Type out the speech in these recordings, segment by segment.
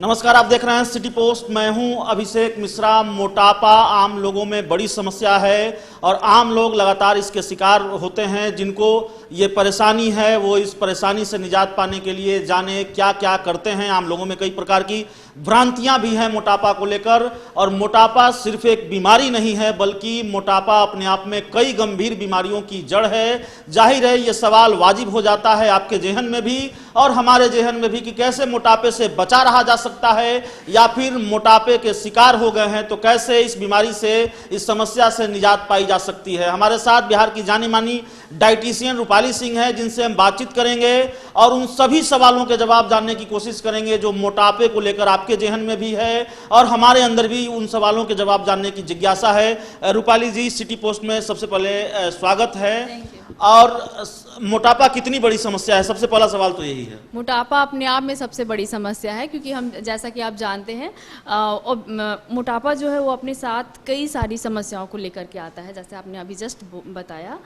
नमस्कार, आप देख रहे हैं सिटी पोस्ट। मैं हूं अभिषेक मिश्रा। मोटापा आम लोगों में बड़ी समस्या है और आम लोग लगातार इसके शिकार होते हैं। जिनको ये परेशानी है वो इस परेशानी से निजात पाने के लिए जाने क्या क्या करते हैं। आम लोगों में कई प्रकार की भ्रांतियां भी हैं मोटापा को लेकर। और मोटापा सिर्फ एक बीमारी नहीं है, बल्कि मोटापा अपने आप में कई गंभीर बीमारियों की जड़ है। जाहिर है ये सवाल वाजिब हो जाता है आपके जेहन में भी और हमारे जेहन में भी कि कैसे मोटापे से बचा रहा जा सकता है, या फिर मोटापे के शिकार हो गए हैं तो कैसे इस बीमारी से, इस समस्या से निजात पाई जा सकती है। हमारे साथ बिहार की जानी मानी डाइटिशियन रूपाली सिंह है, जिनसे हम बातचीत करेंगे और उन सभी सवालों के जवाब जानने की कोशिश करेंगे जो मोटापे को लेकर आपके जेहन में भी है और हमारे अंदर भी उन सवालों के जवाब जानने की जिज्ञासा है। रूपाली जी, सिटी पोस्ट में सबसे पहले स्वागत है। और मोटापा कितनी बड़ी समस्या है, सबसे पहला सवाल तो यही है। मोटापा अपने आप में सबसे बड़ी समस्या है, क्योंकि हम जैसा कि आप जानते हैं मोटापा जो है वो अपने साथ कई सारी समस्याओं को लेकर के आता है। जैसे आपने अभी जस्ट बताया,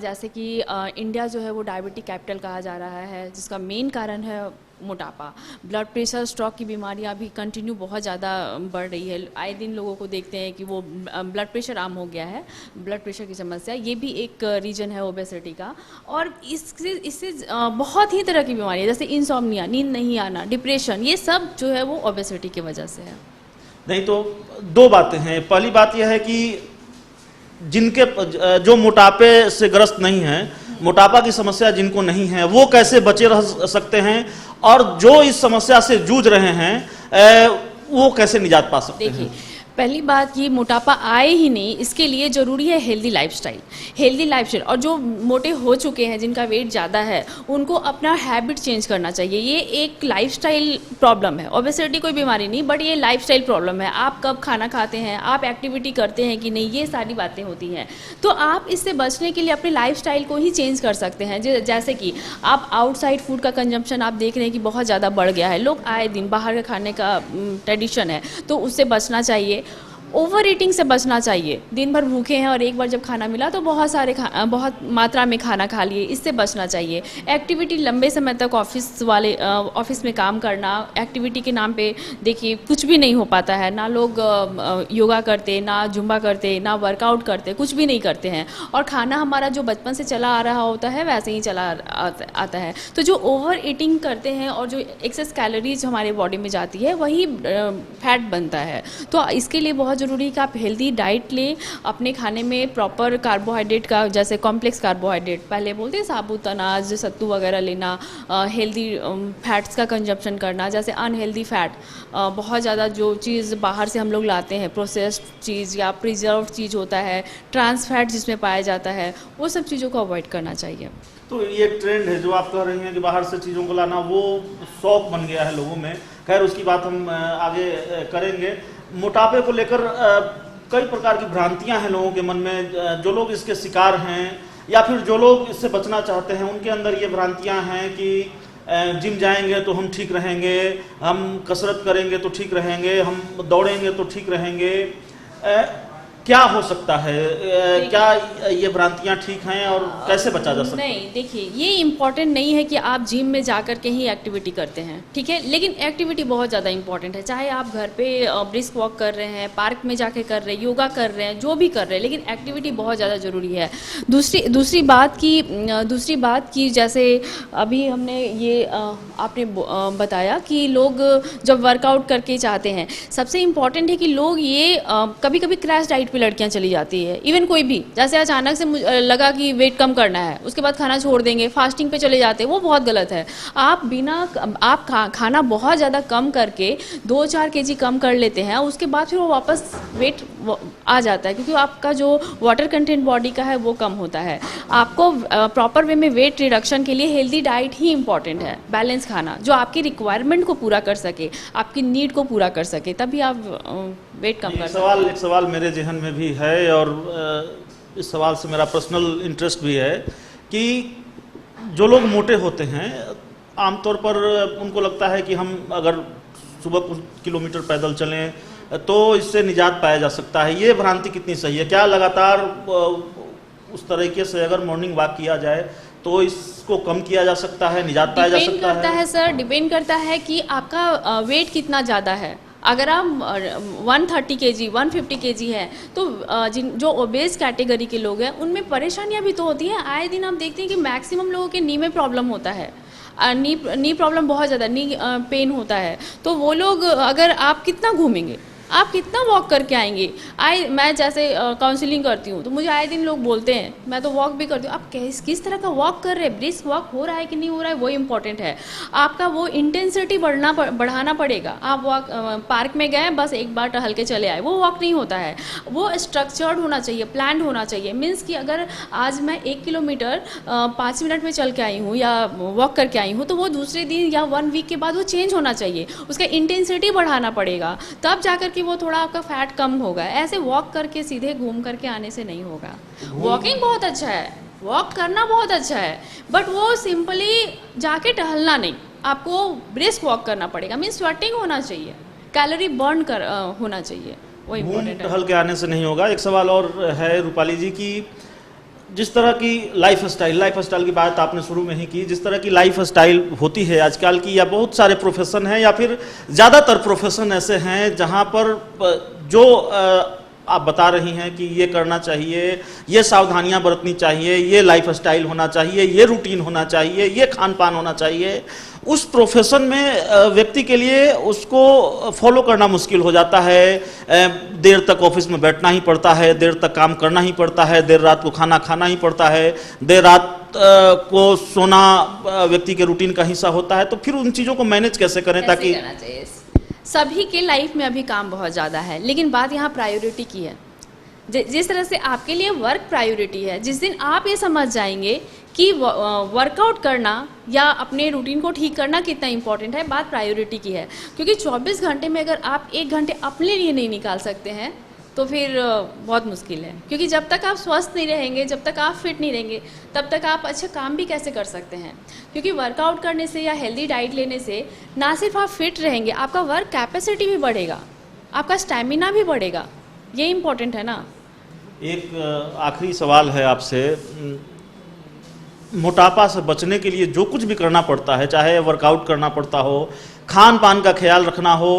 जैसे कि इंडिया जो है वो डायबिटिक कैपिटल कहा जा रहा है, जिसका मेन कारण है मोटापा। ब्लड प्रेशर, स्ट्रोक की बीमारियां भी कंटिन्यू बहुत ज़्यादा बढ़ रही है। आए दिन लोगों को देखते हैं कि वो ब्लड प्रेशर आम हो गया है। ब्लड प्रेशर की समस्या ये भी एक रीजन है ओबेसिटी का। और इससे बहुत ही तरह की बीमारियां जैसे इंसोम्निया, नींद नहीं आना, डिप्रेशन, ये सब जो है वो ओबेसिटी की वजह से है। नहीं तो दो बातें हैं। पहली बात यह है कि जिनके जो मोटापे से ग्रस्त नहीं है, मोटापा की समस्या जिनको नहीं है, वो कैसे बचे रह सकते हैं, और जो इस समस्या से जूझ रहे हैं वो कैसे निजात पा सकते हैं। देखिए, पहली बात, ये मोटापा आए ही नहीं, इसके लिए ज़रूरी है हेल्दी लाइफस्टाइल। हेल्दी लाइफस्टाइल, और जो मोटे हो चुके हैं, जिनका वेट ज़्यादा है, उनको अपना हैबिट चेंज करना चाहिए। ये एक लाइफस्टाइल प्रॉब्लम है। ओबेसिटी कोई बीमारी नहीं, बट ये लाइफस्टाइल प्रॉब्लम है। आप कब खाना खाते हैं, आप एक्टिविटी करते हैं कि नहीं, ये सारी बातें होती हैं। तो आप इससे बचने के लिए अपने लाइफस्टाइल को ही चेंज कर सकते हैं। जैसे कि आप आउटसाइड फूड का कंजम्पशन आप देख रहे हैं कि बहुत ज़्यादा बढ़ गया है। लोग आए दिन बाहर का खाने का ट्रेडिशन है, तो उससे बचना चाहिए। ओवर ईटिंग से बचना चाहिए। दिन भर भूखे हैं और एक बार जब खाना मिला तो बहुत मात्रा में खाना खा लिए, इससे बचना चाहिए। एक्टिविटी, लंबे समय तक ऑफिस में काम करना, एक्टिविटी के नाम पे देखिए कुछ भी नहीं हो पाता है। ना लोग योगा करते, ना जुम्बा करते, ना वर्कआउट करते, कुछ भी नहीं करते हैं। और खाना हमारा जो बचपन से चला आ रहा होता है वैसे ही चला आता है। तो जो ओवर ईटिंग करते हैं और जो एक्सेस कैलोरीज हमारे बॉडी में जाती है, वही फैट बनता है। तो इसके लिए बहुत ज़रूरी है कि आप हेल्दी डाइट लें। अपने खाने में प्रॉपर कार्बोहाइड्रेट का, जैसे कॉम्प्लेक्स कार्बोहाइड्रेट, पहले बोलते हैं साबुत अनाज, सत्तू वगैरह लेना। हेल्दी फैट्स का कंजप्शन करना, जैसे अनहेल्दी फैट, बहुत ज़्यादा जो चीज़ बाहर से हम लोग लाते हैं, प्रोसेस्ड चीज़ या प्रिजर्व चीज़ होता है, ट्रांस फैट जिसमें पाया जाता है, वो सब चीज़ों को अवॉइड करना चाहिए। तो ये ट्रेंड है जो आप कह रही हैं कि बाहर से चीज़ों को लाना, वो शौक बन गया है लोगों में। खैर, उसकी बात हम आगे करेंगे। मोटापे को लेकर कई प्रकार की भ्रांतियां हैं लोगों के मन में। जो लोग इसके शिकार हैं या फिर जो लोग इससे बचना चाहते हैं, उनके अंदर ये भ्रांतियां हैं कि जिम जाएंगे तो हम ठीक रहेंगे, हम कसरत करेंगे तो ठीक रहेंगे, हम दौड़ेंगे तो ठीक रहेंगे। क्या हो सकता है, क्या ये भ्रांतियां ठीक हैं और कैसे बचा जा सकता है? नहीं, देखिए, ये इम्पॉर्टेंट नहीं है कि आप जिम में जाकर के ही एक्टिविटी करते हैं, ठीक है। लेकिन एक्टिविटी बहुत ज़्यादा इंपॉर्टेंट है। चाहे आप घर पे ब्रिस्क वॉक कर रहे हैं, पार्क में जाके कर रहे हैं, योगा कर रहे हैं, जो भी कर रहे हैं, लेकिन एक्टिविटी बहुत ज़्यादा ज़रूरी है। दूसरी बात की जैसे अभी हमने ये आपने बताया कि लोग जब वर्कआउट करके चाहते हैं, सबसे इम्पॉर्टेंट है कि लोग ये कभी कभी क्रैश डाइट पे लड़कियां चली जाती है। इवन कोई भी, जैसे अचानक से मुझे लगा कि वेट कम करना है, उसके बाद खाना छोड़ देंगे, फास्टिंग पे चले जाते हैं, वो बहुत गलत है। आप खाना बहुत ज़्यादा कम करके 2-4 kg कम कर लेते हैं, उसके बाद फिर वो वापस वेट आ जाता है, क्योंकि आपका जो वाटर कंटेंट बॉडी का है वो कम होता है। आपको प्रॉपर वे में वेट रिडक्शन के लिए हेल्दी डाइट ही इंपॉर्टेंट है। बैलेंस खाना जो आपकी रिक्वायरमेंट को पूरा कर सके, आपकी नीड को पूरा कर सके, तभी आप वेट कम कर सकते हैं। एक सवाल मेरे जहन में भी है और इस सवाल से मेरा पर्सनल इंटरेस्ट भी है कि जो लोग मोटे होते हैं, आमतौर पर उनको लगता है कि हम अगर सुबह कुछ किलोमीटर पैदल चलें तो इससे निजात पाया जा सकता है। ये भ्रांति कितनी सही है? क्या लगातार उस तरीके से अगर मॉर्निंग वॉक किया जाए तो इसको कम किया जा सकता है, निजात पाया जा डिपेंड सकता करता है सर, डिपेंड करता है कि आपका वेट कितना ज़्यादा है। अगर आप 130 kg 150 kg है तो जो ओबेस कैटेगरी के लोग हैं उनमें परेशानियां भी तो होती हैं। आए दिन आप देखते हैं कि मैक्सिमम लोगों के नी में प्रॉब्लम होता है, नी प्रॉब्लम बहुत ज़्यादा, नी पेन होता है। तो वो लोग, अगर आप कितना घूमेंगे, आप कितना वॉक करके आएंगे। मैं जैसे काउंसलिंग करती हूँ तो मुझे आए दिन लोग बोलते हैं, मैं तो वॉक भी करती हूँ, आप किस तरह का वॉक कर रहे हैं, ब्रिस्क वॉक हो रहा है कि नहीं हो रहा है, वो इम्पॉर्टेंट है। आपका वो इंटेंसिटी बढ़ाना पड़ेगा। आप वॉक पार्क में गए, बस एक बार टहल के चले आए, वो वॉक नहीं होता है। वो स्ट्रक्चर्ड होना चाहिए, प्लान्ड होना चाहिए। मीन्स कि अगर आज मैं 1 किलोमीटर 5 मिनट में चल के आई हूँ या वॉक करके आई हूँ, तो वो दूसरे दिन या 1 वीक के बाद वो चेंज होना चाहिए, उसका इंटेंसिटी बढ़ाना पड़ेगा, तब जाकर के वो थोड़ा आपका फैट कम होगा। ऐसे वॉक करके सीधे घूम करके आने से नहीं होगा। वॉकिंग बहुत अच्छा है, वॉक करना बहुत अच्छा है, बट वो सिंपली जाके टहलना नहीं, आपको ब्रिस्क वॉक करना पड़ेगा। मीन्स स्वेटिंग होना चाहिए, कैलोरी बर्न होना चाहिए, वो इम्पोर्टेंट है। टहल के आने से नहीं होगा। एक सवाल और है रूपाली जी की, जिस तरह की लाइफ स्टाइल की बात आपने शुरू में ही की, जिस तरह की लाइफ स्टाइल होती है आजकल की, या बहुत सारे प्रोफेशन हैं या फिर ज़्यादातर प्रोफेशन ऐसे हैं जहां पर जो आप बता रही हैं कि ये करना चाहिए, ये सावधानियां बरतनी चाहिए, ये लाइफ स्टाइल होना चाहिए, ये रूटीन होना चाहिए, ये खान पान होना चाहिए, उस प्रोफेशन में व्यक्ति के लिए उसको फॉलो करना मुश्किल हो जाता है। देर तक ऑफिस में बैठना ही पड़ता है, देर तक काम करना ही पड़ता है, देर रात को खाना खाना ही पड़ता है, देर रात को सोना व्यक्ति के रूटीन का हिस्सा होता है। तो फिर उन चीज़ों को मैनेज कैसे करें ताकि सभी के लाइफ में अभी काम बहुत ज़्यादा है, लेकिन बात यहाँ प्रायोरिटी की है। जिस तरह से आपके लिए वर्क प्रायोरिटी है, जिस दिन आप ये समझ जाएंगे कि वर्कआउट करना या अपने रूटीन को ठीक करना कितना इंपॉर्टेंट है, बात प्रायोरिटी की है। क्योंकि 24 घंटे में अगर आप 1 घंटे अपने लिए नहीं निकाल सकते हैं तो फिर बहुत मुश्किल है। क्योंकि जब तक आप स्वस्थ नहीं रहेंगे, जब तक आप फिट नहीं रहेंगे, तब तक आप अच्छे काम भी कैसे कर सकते हैं। क्योंकि वर्कआउट करने से या हेल्दी डाइट लेने से ना सिर्फ आप फिट रहेंगे, आपका वर्क कैपेसिटी भी बढ़ेगा, आपका स्टैमिना भी बढ़ेगा, ये इम्पोर्टेंट है ना। एक आखिरी सवाल है आपसे, मोटापा से बचने के लिए जो कुछ भी करना पड़ता है, चाहे वर्कआउट करना पड़ता हो, खान पान का ख्याल रखना हो,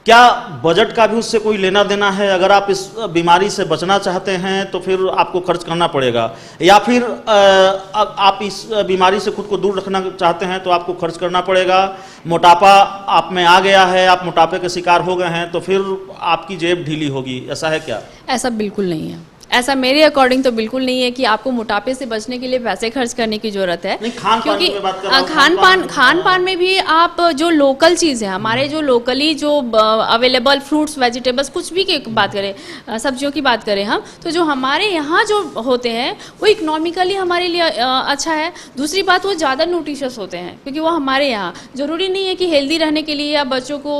क्या बजट का भी उससे कोई लेना देना है? अगर आप इस बीमारी से बचना चाहते हैं तो फिर आपको खर्च करना पड़ेगा, या फिर आप इस बीमारी से खुद को दूर रखना चाहते हैं तो आपको खर्च करना पड़ेगा। मोटापा आप में आ गया है, आप मोटापे के शिकार हो गए हैं, तो फिर आपकी जेब ढीली होगी, ऐसा है क्या? ऐसा बिल्कुल नहीं है। ऐसा मेरे अकॉर्डिंग तो बिल्कुल नहीं है कि आपको मोटापे से बचने के लिए पैसे खर्च करने की जरूरत है। क्योंकि खान पान में भी आप जो लोकल चीज़ है, हमारे जो लोकली जो अवेलेबल फ्रूट्स वेजिटेबल्स, कुछ भी की बात करें, सब्जियों की बात करें हम, तो जो हमारे यहाँ जो होते हैं वो इकोनॉमिकली हमारे लिए अच्छा है। दूसरी बात, वो ज़्यादा न्यूट्रिशियस होते हैं क्योंकि वो हमारे यहाँ, ज़रूरी नहीं है कि हेल्दी रहने के लिए या बच्चों को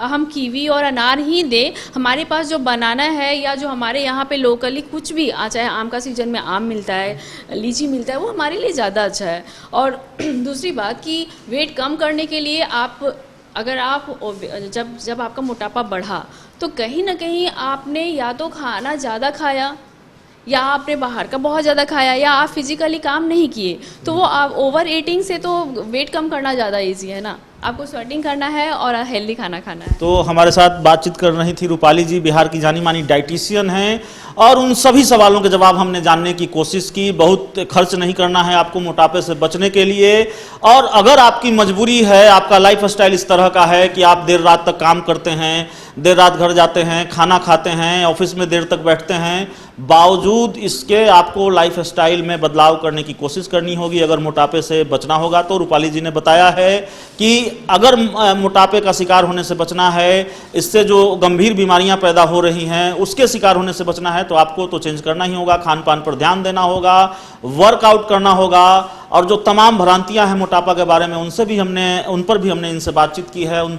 हम कीवी और अनार ही दें। हमारे पास जो बनाना है या जो हमारे यहाँ पे लोकली कुछ भी, चाहे आम का सीजन में आम मिलता है, लीची मिलता है, वो हमारे लिए ज़्यादा अच्छा है। और दूसरी बात कि वेट कम करने के लिए अगर आप जब आपका मोटापा बढ़ा तो कहीं ना कहीं आपने या तो खाना ज़्यादा खाया, या आपने बाहर का बहुत ज़्यादा खाया, या आप फिजिकली काम नहीं किए, तो वो आप ओवर ईटिंग से तो वेट कम करना ज़्यादा ईजी है ना। आपको स्वेटिंग करना है और हेल्दी खाना खाना है। तो हमारे साथ बातचीत कर रही थी रूपाली जी, बिहार की जानी मानी डाइटिशियन हैं, और उन सभी सवालों के जवाब हमने जानने की कोशिश की। बहुत खर्च नहीं करना है आपको मोटापे से बचने के लिए, और अगर आपकी मजबूरी है, आपका लाइफ स्टाइल इस तरह का है कि आप देर रात तक काम करते हैं, देर रात घर जाते हैं, खाना खाते हैं, ऑफिस में देर तक बैठते हैं, बावजूद इसके आपको लाइफ स्टाइल में बदलाव करने की कोशिश करनी होगी अगर मोटापे से बचना होगा। तो रूपाली जी ने बताया है कि अगर मोटापे का शिकार होने से बचना है, इससे जो गंभीर बीमारियां पैदा हो रही हैं उसके शिकार होने से बचना है, तो आपको तो चेंज करना ही होगा, खान पान पर ध्यान देना होगा, वर्कआउट करना होगा, और जो तमाम भ्रांतियां हैं मोटापा के बारे में उन पर भी हमने इनसे बातचीत की है, उन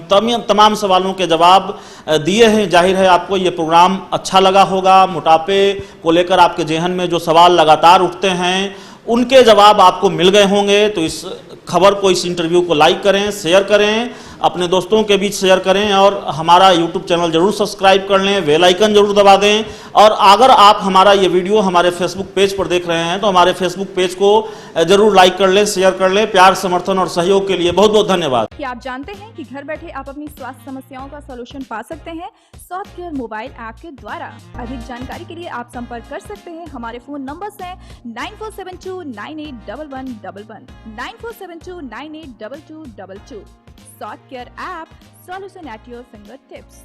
तमाम सवालों के जवाब दिए हैं। जाहिर है आपको ये प्रोग्राम अच्छा लगा होगा। मोटापे को लेकर आपके जेहन में जो सवाल लगातार उठते हैं उनके जवाब आपको मिल गए होंगे। तो इस खबर को, इस इंटरव्यू को लाइक करें, शेयर करें, अपने दोस्तों के बीच शेयर करें और हमारा YouTube चैनल जरूर सब्सक्राइब कर लें, बेल आइकन जरूर दबा दें। और अगर आप हमारा ये वीडियो हमारे फेसबुक पेज पर देख रहे हैं तो हमारे फेसबुक पेज को जरूर लाइक कर लें, शेयर कर लें। प्यार, समर्थन और सहयोग के लिए बहुत बहुत धन्यवाद। क्या आप जानते हैं कि घर बैठे आप अपनी स्वास्थ्य समस्याओं का सलूशन पा सकते हैं स्वास्थ्य केयर मोबाइल ऐप के द्वारा। अधिक जानकारी के लिए आप संपर्क कर सकते हैं। हमारे फोन नंबर्स हैं 9472981111, 9472982222। स्वास्थ्य care app, solution at your finger tips.